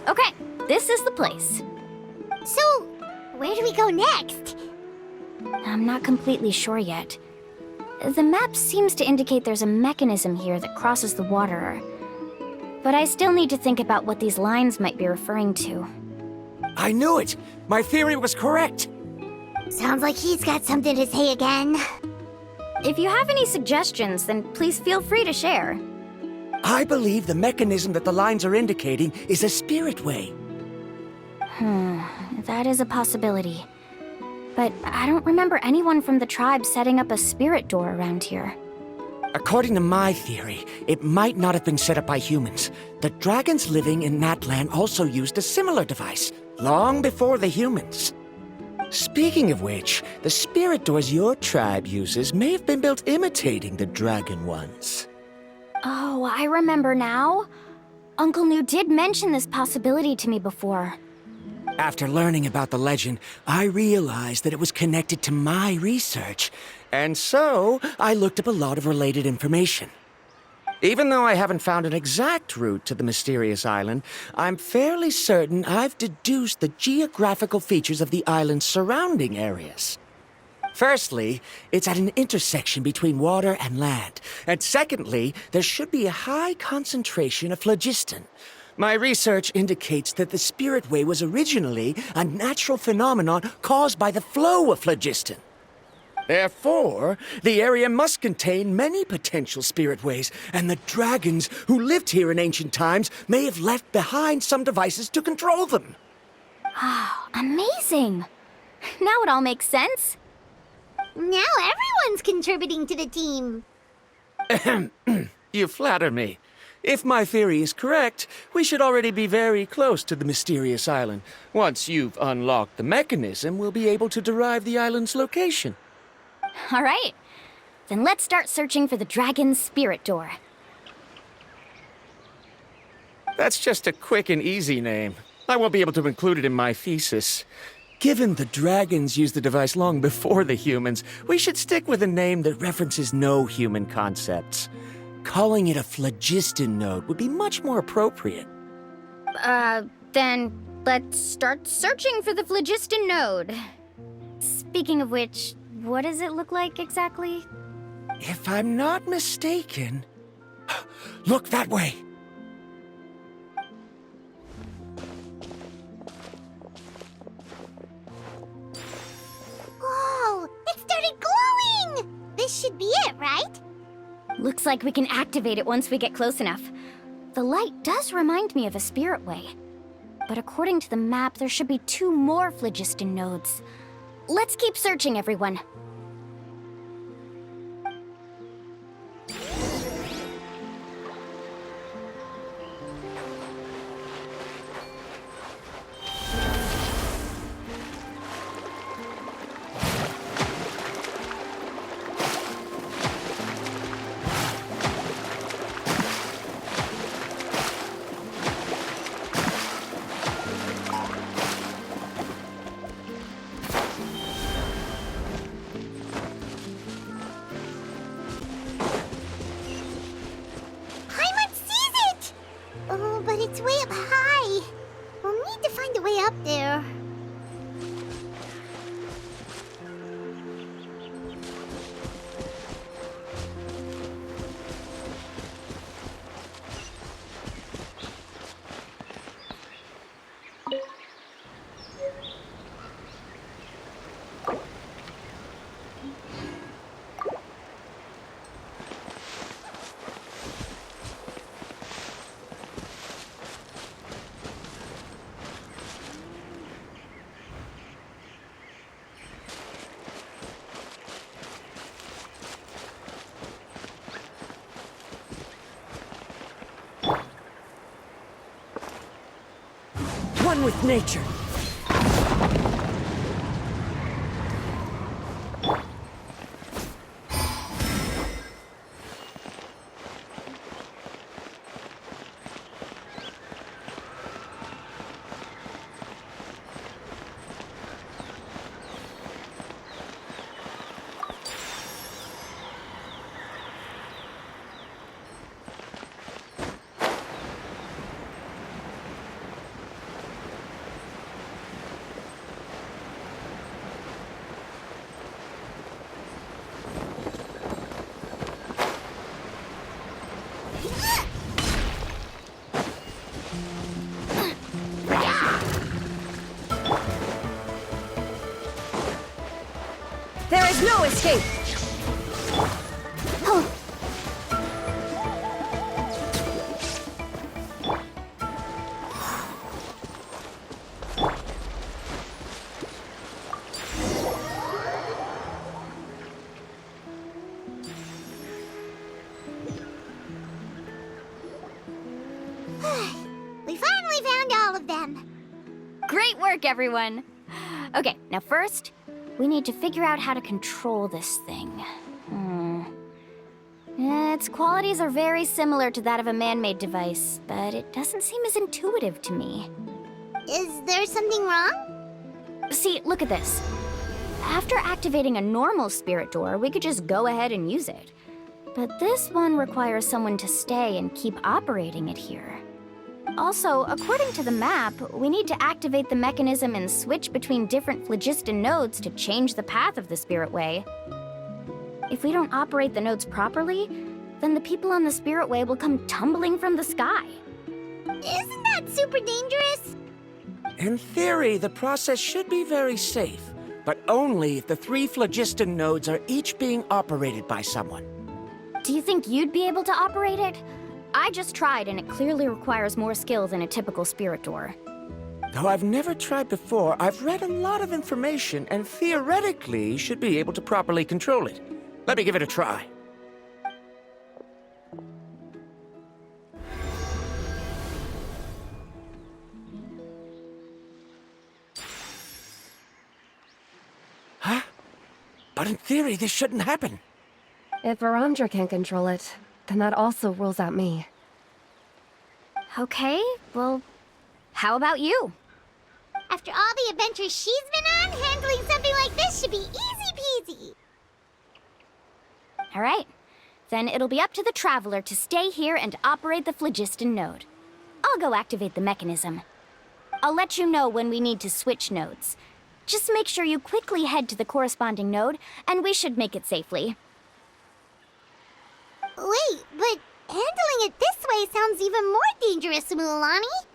Okay, this is the place. So, where do we go next? I'm not completely sure yet. The map seems to indicate there's a mechanism here that crosses the water. But I still need to think about what these lines might be referring to. I knew it! My theory was correct! Sounds like he's got something to say again. If you have any suggestions, then please feel free to share. I believe the mechanism that the lines are indicating is a spirit way. That is a possibility. But I don't remember anyone from the tribe setting up a spirit door around here. According to my theory, it might not have been set up by humans. The dragons living in that land also used a similar device, long before the humans. Speaking of which, the spirit doors your tribe uses may have been built imitating the dragon ones. Oh, I remember now. Uncle New did mention this possibility to me before. After learning about the legend, I realized that it was connected to my research, and so I looked up a lot of related information. Even though I haven't found an exact route to the mysterious island, I'm fairly certain I've deduced the geographical features of the island's surrounding areas. Firstly, it's at an intersection between water and land, and secondly, there should be a high concentration of phlogiston. My research indicates that the Spirit Way was originally a natural phenomenon caused by the flow of phlogiston. Therefore, the area must contain many potential Spirit Ways, and the dragons who lived here in ancient times may have left behind some devices to control them. Amazing! Now it all makes sense. Now everyone's contributing to the team. You flatter me. If my theory is correct, we should already be very close to the mysterious island. Once you've unlocked the mechanism, we'll be able to derive the island's location. All right. Then let's start searching for the dragon's spirit door. That's just a quick and easy name. I won't be able to include it in my thesis. Given the dragons used the device long before the humans, we should stick with a name that references no human concepts. Calling it a phlogiston node would be much more appropriate. Then let's start searching for the phlogiston node. Speaking of which, what does it look like exactly? If I'm not mistaken... Look that way! Whoa! It started glowing! This should be it, right? Looks like we can activate it once we get close enough. The light does remind me of a spirit way. But according to the map, there should be 2 more phlogiston nodes. Let's keep searching, everyone. But it's way up high. We'll need to find a way up there. One with nature. There is no escape! Oh. We finally found all of them. Great work, everyone! Okay, now first, we need to figure out how to control this thing. Its qualities are very similar to that of a man-made device, but it doesn't seem as intuitive to me. Is there something wrong? See, look at this. After activating a normal spirit door, we could just go ahead and use it. But this one requires someone to stay and keep operating it here. Also, according to the map, we need to activate the mechanism and switch between different phlogiston nodes to change the path of the Spirit Way. If we don't operate the nodes properly, then the people on the Spirit Way will come tumbling from the sky. Isn't that super dangerous? In theory, the process should be very safe, but only if the 3 phlogiston nodes are each being operated by someone. Do you think you'd be able to operate it? I just tried, and it clearly requires more skill than a typical spirit door. Though I've never tried before, I've read a lot of information and theoretically should be able to properly control it. Let me give it a try. Huh? But in theory, this shouldn't happen. If Verandra can control it, then that also rules out me. Okay, well, how about you? After all the adventures she's been on, handling something like this should be easy peasy. All right, then it'll be up to the Traveler to stay here and operate the phlogiston node. I'll go activate the mechanism. I'll let you know when we need to switch nodes. Just make sure you quickly head to the corresponding node, and we should make it safely. Wait, but handling it this way sounds even more dangerous, Mualani.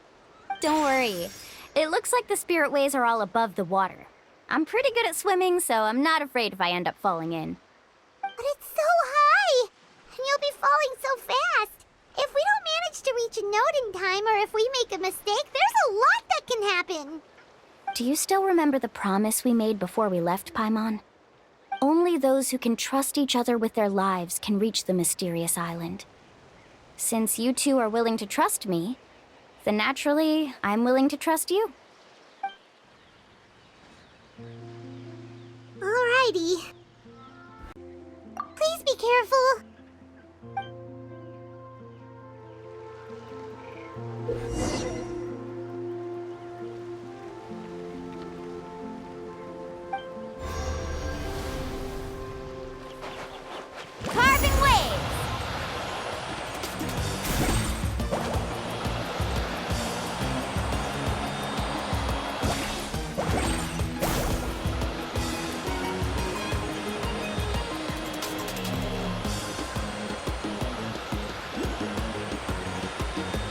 Don't worry. It looks like the spirit ways are all above the water. I'm pretty good at swimming, so I'm not afraid if I end up falling in. But it's so high, and you'll be falling so fast. If we don't manage to reach a node in time, or if we make a mistake, there's a lot that can happen. Do you still remember the promise we made before we left Paimon? Only those who can trust each other with their lives can reach the mysterious island. Since you two are willing to trust me, then naturally, I'm willing to trust you. Alrighty. Please be careful. Carving waves!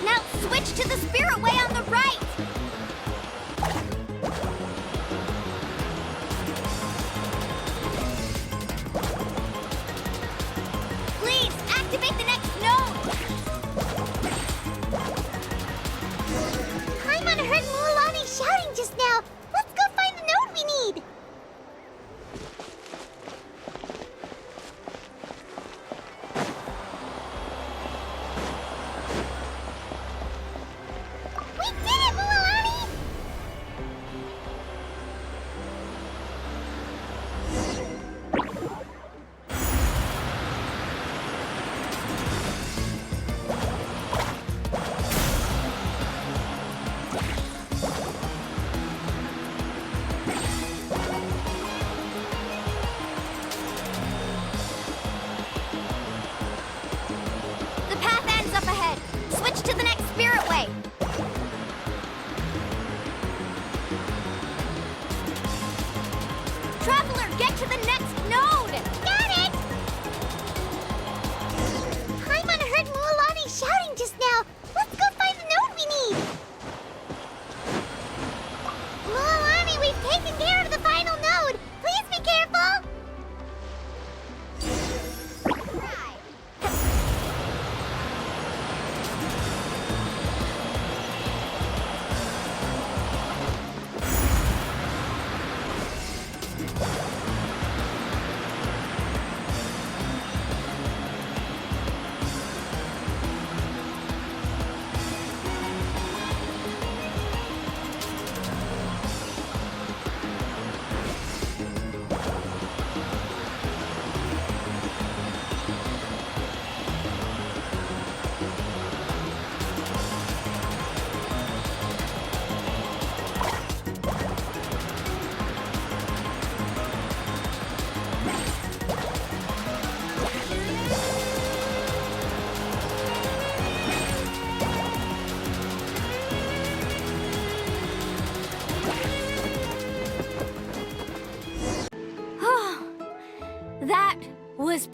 Now switch to the spirit way on the right! Please, activate the next node! Paimon heard Mualani shouting just now. Let's go find the node we need.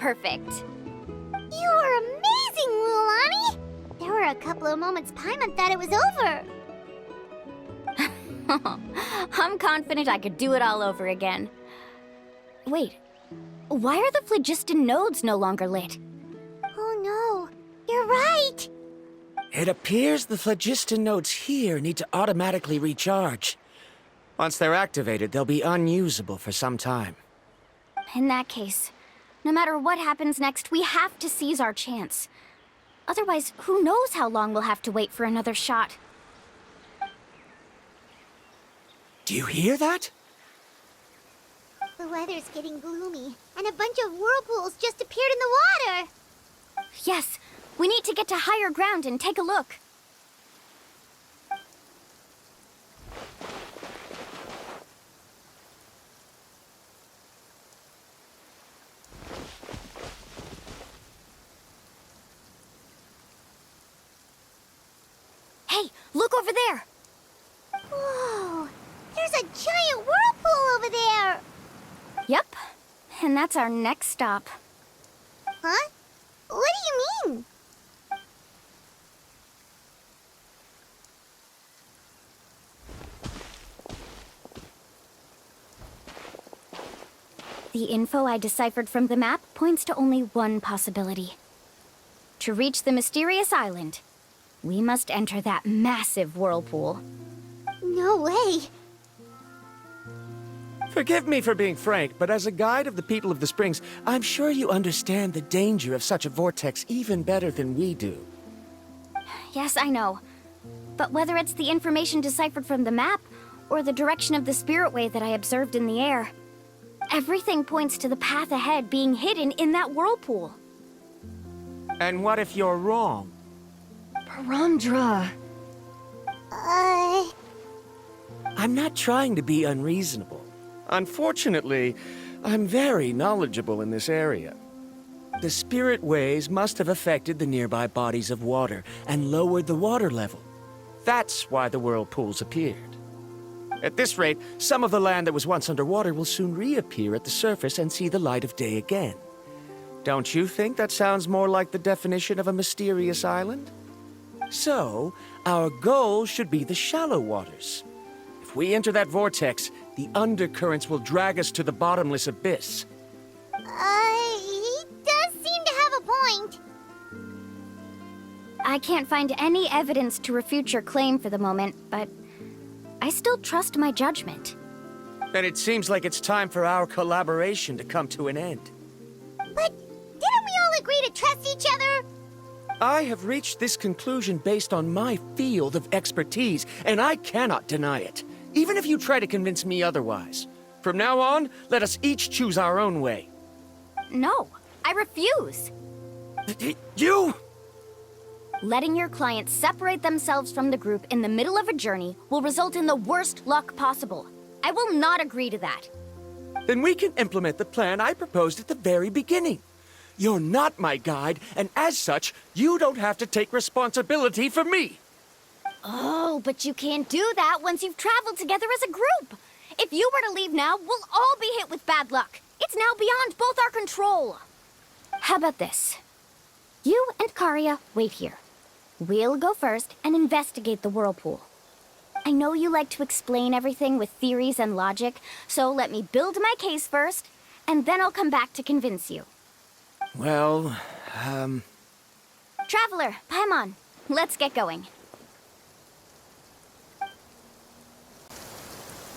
perfect. You are amazing, Lulani! There were a couple of moments Paimon thought it was over. I'm confident I could do it all over again. Wait, why are the phlogiston nodes no longer lit? Oh no, you're right! It appears the phlogiston nodes here need to automatically recharge. Once they're activated, they'll be unusable for some time. In that case, no matter what happens next, we have to seize our chance. Otherwise, who knows how long we'll have to wait for another shot. Do you hear that? The weather's getting gloomy, and a bunch of whirlpools just appeared in the water! Yes, we need to get to higher ground and take a look. Hey, look over there! Whoa! There's a giant whirlpool over there! Yep, and that's our next stop. Huh? What do you mean? The info I deciphered from the map points to only one possibility. To reach the mysterious island, we must enter that massive whirlpool. No way! Forgive me for being frank, but as a guide of the people of the Springs, I'm sure you understand the danger of such a vortex even better than we do. Yes, I know. But whether it's the information deciphered from the map, or the direction of the spirit way that I observed in the air, everything points to the path ahead being hidden in that whirlpool. And what if you're wrong? Paramdra. I'm not trying to be unreasonable. Unfortunately, I'm very knowledgeable in this area. The spirit ways must have affected the nearby bodies of water and lowered the water level. That's why the whirlpools appeared. At this rate, some of the land that was once underwater will soon reappear at the surface and see the light of day again. Don't you think that sounds more like the definition of a mysterious island? So, our goal should be the shallow waters. If we enter that vortex, the undercurrents will drag us to the bottomless abyss. He does seem to have a point. I can't find any evidence to refute your claim for the moment, but I still trust my judgment. Then it seems like it's time for our collaboration to come to an end. But didn't we all agree to trust each other? I have reached this conclusion based on my field of expertise, and I cannot deny it, even if you try to convince me otherwise. From now on, let us each choose our own way. No, I refuse. You! Letting your clients separate themselves from the group in the middle of a journey will result in the worst luck possible. I will not agree to that. Then we can implement the plan I proposed at the very beginning. You're not my guide, and as such, you don't have to take responsibility for me. Oh, but you can't do that once you've traveled together as a group. If you were to leave now, we'll all be hit with bad luck. It's now beyond both our control. How about this? You and Karia wait here. We'll go first and investigate the whirlpool. I know you like to explain everything with theories and logic, so let me build my case first, and then I'll come back to convince you. Well, Traveler, Paimon, let's get going.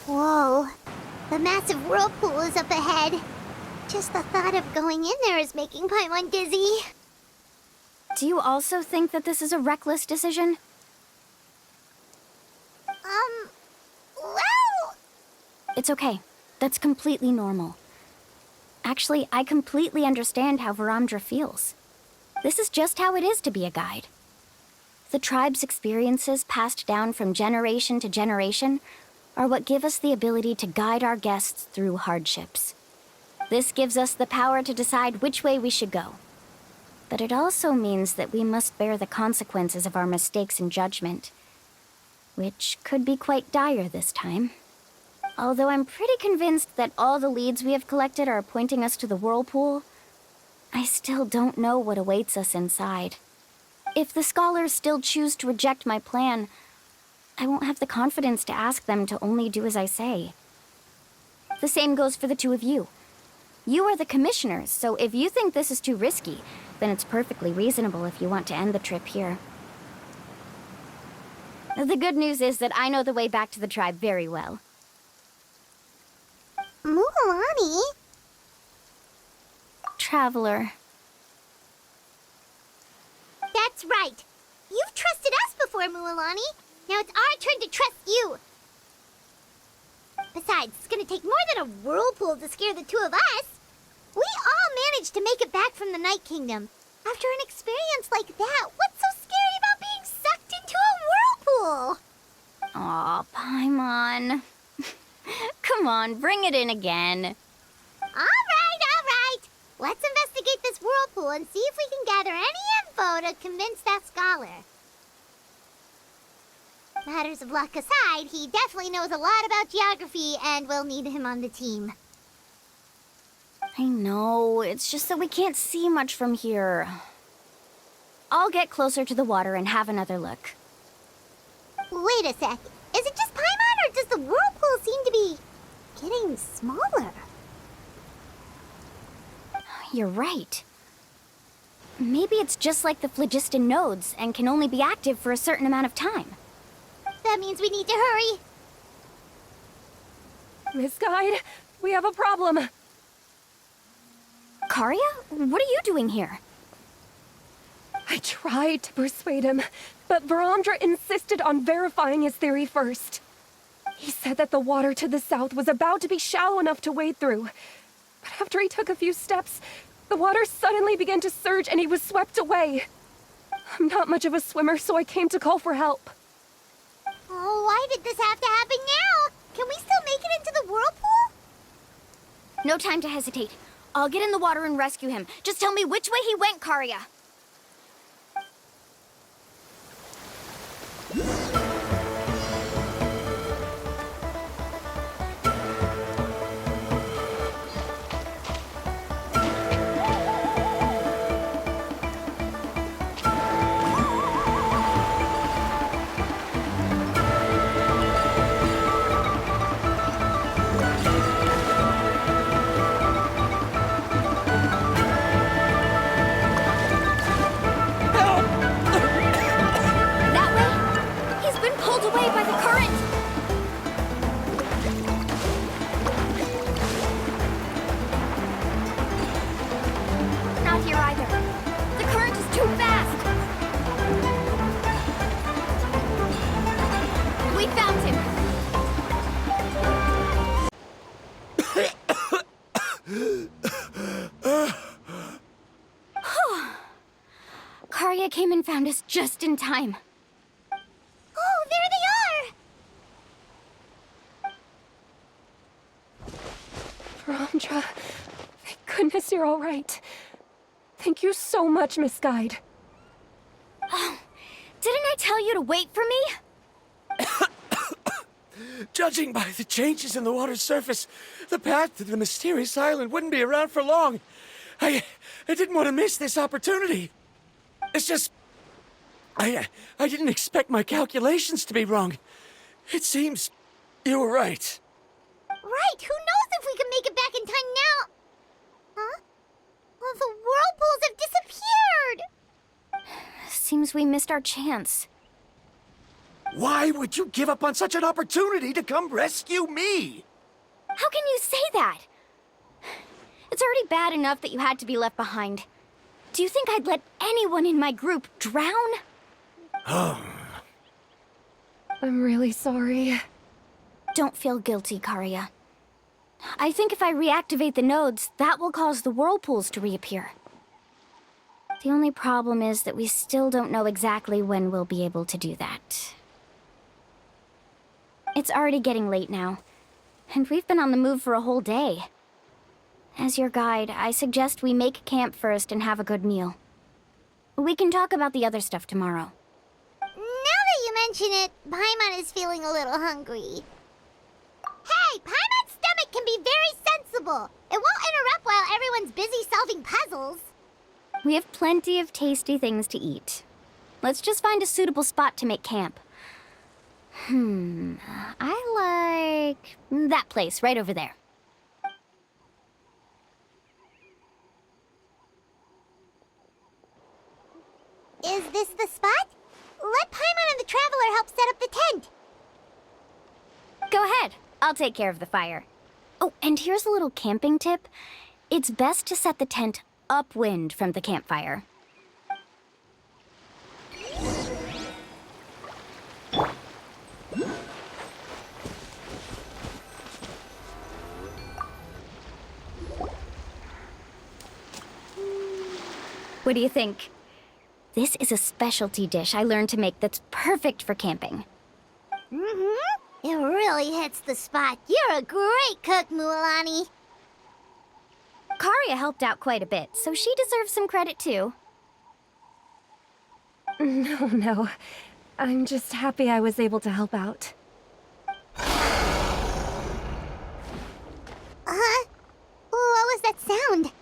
Whoa. The massive whirlpool is up ahead. Just the thought of going in there is making Paimon dizzy. Do you also think that this is a reckless decision? Well... It's okay. That's completely normal. Actually, I completely understand how Paramdra feels. This is just how it is to be a guide. The tribe's experiences passed down from generation to generation are what give us the ability to guide our guests through hardships. This gives us the power to decide which way we should go. But it also means that we must bear the consequences of our mistakes and judgment, which could be quite dire this time. Although I'm pretty convinced that all the leads we have collected are pointing us to the whirlpool, I still don't know what awaits us inside. If the scholars still choose to reject my plan, I won't have the confidence to ask them to only do as I say. The same goes for the two of you. You are the commissioners, so if you think this is too risky, then it's perfectly reasonable if you want to end the trip here. The good news is that I know the way back to the tribe very well. Mualani? Traveler. That's right. You've trusted us before, Mualani. Now it's our turn to trust you. Besides, it's gonna take more than a whirlpool to scare the two of us. We all managed to make it back from the Night Kingdom. After an experience like that, what's so scary about being sucked into a whirlpool? Aw, Paimon. Come on, bring it in again. All right. Let's investigate this whirlpool and see if we can gather any info to convince that scholar. Matters of luck aside, he definitely knows a lot about geography, and we'll need him on the team. I know, it's just that we can't see much from here. I'll get closer to the water and have another look. Wait a sec. Is it just Paimon, or does the whirlpool seem to be getting smaller? You're right. Maybe it's just like the phlogiston nodes and can only be active for a certain amount of time. That means we need to hurry. Miss Guide, we have a problem. Karia? What are you doing here? I tried to persuade him, but Verandra insisted on verifying his theory first. He said that the water to the south was about to be shallow enough to wade through. But after he took a few steps, the water suddenly began to surge and he was swept away. I'm not much of a swimmer, so I came to call for help. Oh, why did this have to happen now? Can we still make it into the whirlpool? No time to hesitate. I'll get in the water and rescue him. Just tell me which way he went, Karia. That way? He's been pulled away by the current! Not here either. The current is too fast! We found him! Karia came and found us just in time. Oh, there they are! Verandra, thank goodness you're all right. Thank you so much, Miss Guide. Didn't I tell you to wait for me? Judging by the changes in the water's surface, the path to the mysterious island wouldn't be around for long. I didn't want to miss this opportunity. It's just... I didn't expect my calculations to be wrong. It seems you were right. Right, who knows if we can make it back in time now? Huh? Well, the whirlpools have disappeared! Seems we missed our chance. Why would you give up on such an opportunity to come rescue me? How can you say that? It's already bad enough that you had to be left behind. Do you think I'd let anyone in my group drown? I'm really sorry. Don't feel guilty, Karia. I think if I reactivate the nodes, that will cause the whirlpools to reappear. The only problem is that we still don't know exactly when we'll be able to do that. It's already getting late now, and we've been on the move for a whole day. As your guide, I suggest we make camp first and have a good meal. We can talk about the other stuff tomorrow. Now that you mention it, Paimon is feeling a little hungry. Hey, Paimon's stomach can be very sensible. It won't interrupt while everyone's busy solving puzzles. We have plenty of tasty things to eat. Let's just find a suitable spot to make camp. I like that place right over there. Is this the spot? Let Paimon and the Traveler help set up the tent. Go ahead. I'll take care of the fire. Oh, and here's a little camping tip. It's best to set the tent upwind from the campfire. What do you think? This is a specialty dish I learned to make that's perfect for camping. Mm-hmm. It really hits the spot. You're a great cook, Mualani. Karia helped out quite a bit, so she deserves some credit too. No. I'm just happy I was able to help out. Huh? What was that sound?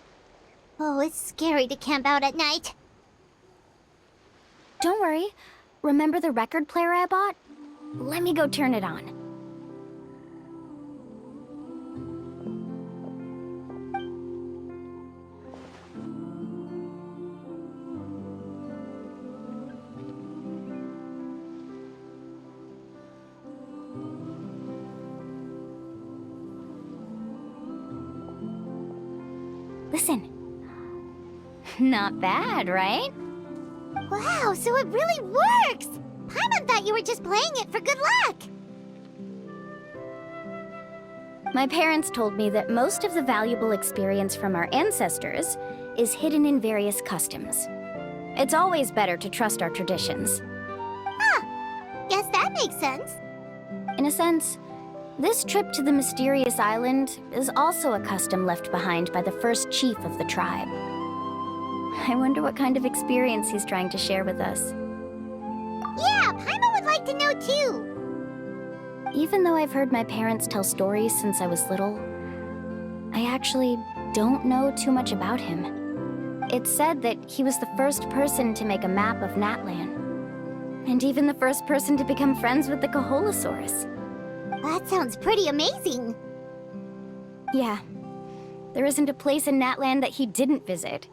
Oh, it's scary to camp out at night. Don't worry. Remember the record player I bought? Let me go turn it on. Listen. Not bad, right? Wow, so it really works! Paimon thought you were just playing it for good luck! My parents told me that most of the valuable experience from our ancestors is hidden in various customs. It's always better to trust our traditions. Guess that makes sense. In a sense, this trip to the mysterious island is also a custom left behind by the first chief of the tribe. I wonder what kind of experience he's trying to share with us. Yeah, Paimon would like to know too. Even though I've heard my parents tell stories since I was little, I actually don't know too much about him. It's said that he was the first person to make a map of Natlan, and even the first person to become friends with the Kaholosaurus. That sounds pretty amazing. Yeah, there isn't a place in Natlan that he didn't visit.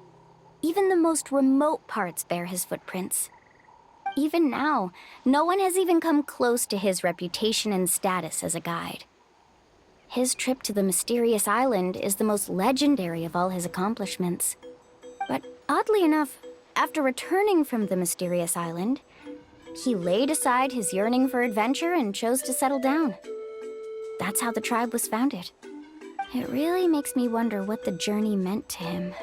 Even the most remote parts bear his footprints. Even now, no one has even come close to his reputation and status as a guide. His trip to the mysterious island is the most legendary of all his accomplishments. But oddly enough, after returning from the mysterious island, he laid aside his yearning for adventure and chose to settle down. That's how the tribe was founded. It really makes me wonder what the journey meant to him.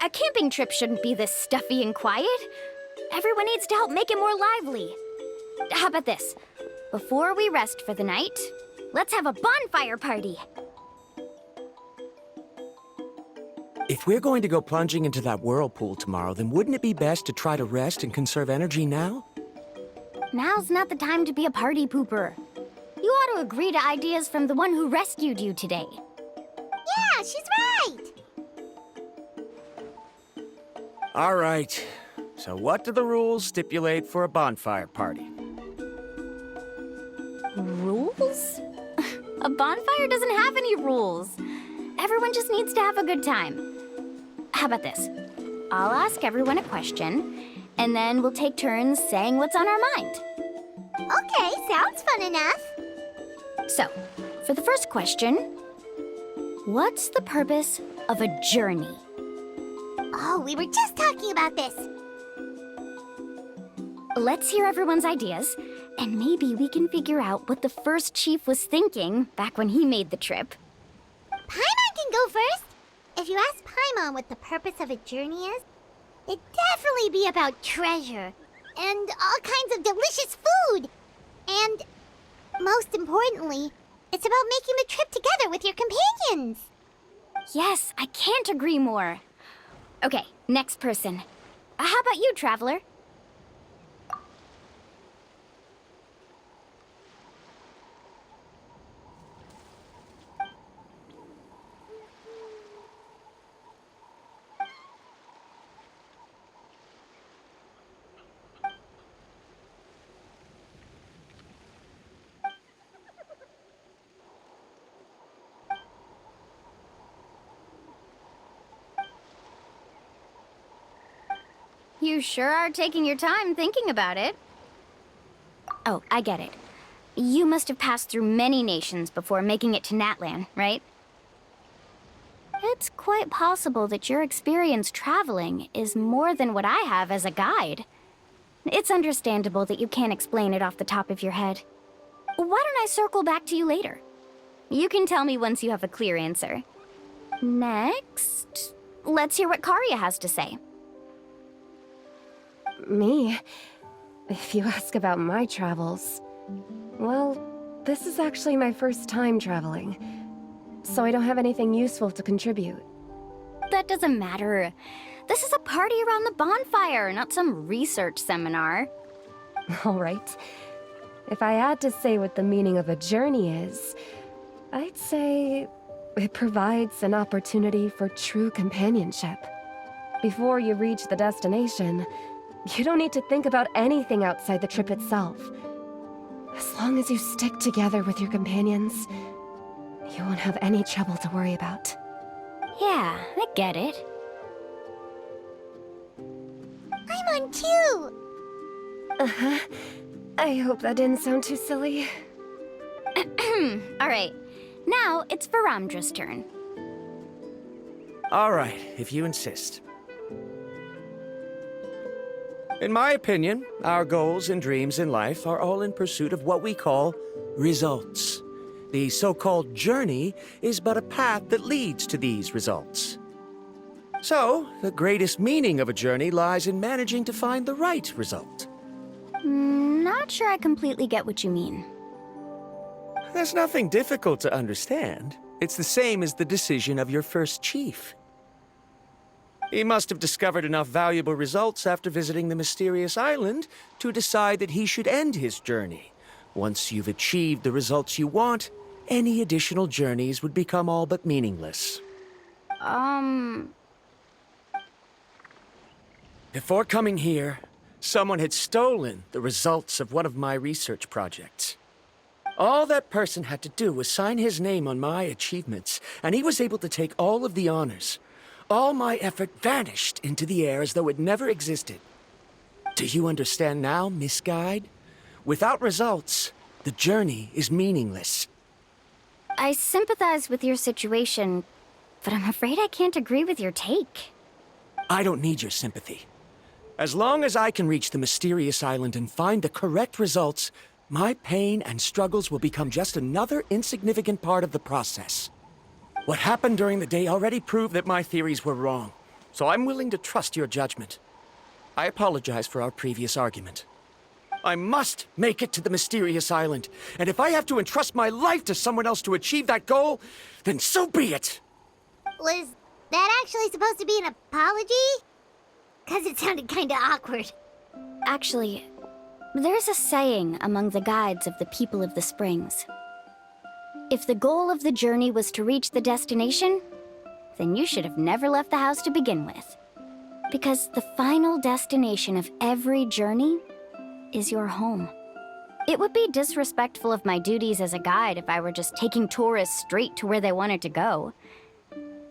A camping trip shouldn't be this stuffy and quiet. Everyone needs to help make it more lively. How about this? Before we rest for the night, let's have a bonfire party. If we're going to go plunging into that whirlpool tomorrow, then wouldn't it be best to try to rest and conserve energy now? Now's not the time to be a party pooper. You ought to agree to ideas from the one who rescued you today. Yeah, she's right! All right. So what do the rules stipulate for a bonfire party? Rules? A bonfire doesn't have any rules. Everyone just needs to have a good time. How about this? I'll ask everyone a question, and then we'll take turns saying what's on our mind. Okay, sounds fun enough. So, for the first question, what's the purpose of a journey? Oh, we were just talking about this. Let's hear everyone's ideas, and maybe we can figure out what the first chief was thinking back when he made the trip. Paimon can go first. If you ask Paimon what the purpose of a journey is, it'd definitely be about treasure and all kinds of delicious food. And most importantly, it's about making the trip together with your companions. Yes, I can't agree more. Okay, next person. How about you, Traveler? You sure are taking your time thinking about it. Oh, I get it. You must have passed through many nations before making it to Natlan, right? It's quite possible that your experience traveling is more than what I have as a guide. It's understandable that you can't explain it off the top of your head. Why don't I circle back to you later? You can tell me once you have a clear answer. Next, let's hear what Karya has to say. Me? If you ask about my travels... Well, this is actually my first time traveling, so I don't have anything useful to contribute. That doesn't matter. This is a party around the bonfire, not some research seminar. Alright. If I had to say what the meaning of a journey is, I'd say it provides an opportunity for true companionship. Before you reach the destination, you don't need to think about anything outside the trip itself. As long as you stick together with your companions, you won't have any trouble to worry about. Yeah, I get it. I'm on too! Uh-huh. I hope that didn't sound too silly. Alright, now it's Varamdra's turn. All right, if you insist. In my opinion, our goals and dreams in life are all in pursuit of what we call results. The so-called journey is but a path that leads to these results. So, the greatest meaning of a journey lies in managing to find the right result. Not sure I completely get what you mean. There's nothing difficult to understand. It's the same as the decision of your first chief. He must have discovered enough valuable results after visiting the mysterious island to decide that he should end his journey. Once you've achieved the results you want, any additional journeys would become all but meaningless. Before coming here, someone had stolen the results of one of my research projects. All that person had to do was sign his name on my achievements, and he was able to take all of the honors. All my effort vanished into the air as though it never existed. Do you understand now, Miss Guide? Without results, the journey is meaningless. I sympathize with your situation, but I'm afraid I can't agree with your take. I don't need your sympathy. As long as I can reach the mysterious island and find the correct results, my pain and struggles will become just another insignificant part of the process. What happened during the day already proved that my theories were wrong, so I'm willing to trust your judgment. I apologize for our previous argument. I must make it to the mysterious island, and if I have to entrust my life to someone else to achieve that goal, then so be it! Was that actually supposed to be an apology? Because it sounded kinda awkward. Actually, there's a saying among the guides of the people of the Springs. If the goal of the journey was to reach the destination, then you should have never left the house to begin with. Because the final destination of every journey is your home. It would be disrespectful of my duties as a guide if I were just taking tourists straight to where they wanted to go.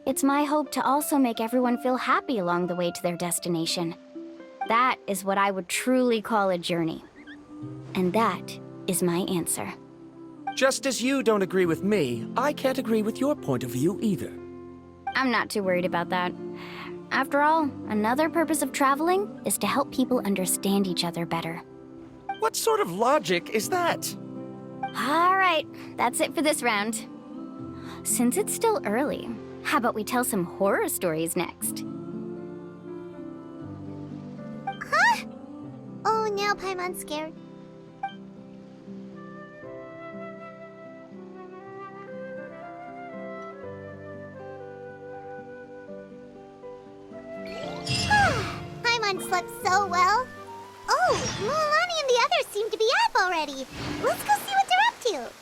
It's my hope to also make everyone feel happy along the way to their destination. That is what I would truly call a journey. And that is my answer. Just as you don't agree with me, I can't agree with your point of view either. I'm not too worried about that. After all, another purpose of traveling is to help people understand each other better. What sort of logic is that? All right, that's it for this round. Since it's still early, how about we tell some horror stories next? Huh? Oh, now Paimon's scared. Paimon slept so well. Oh, Mulan and the others seem to be up already. Let's go see what they're up to.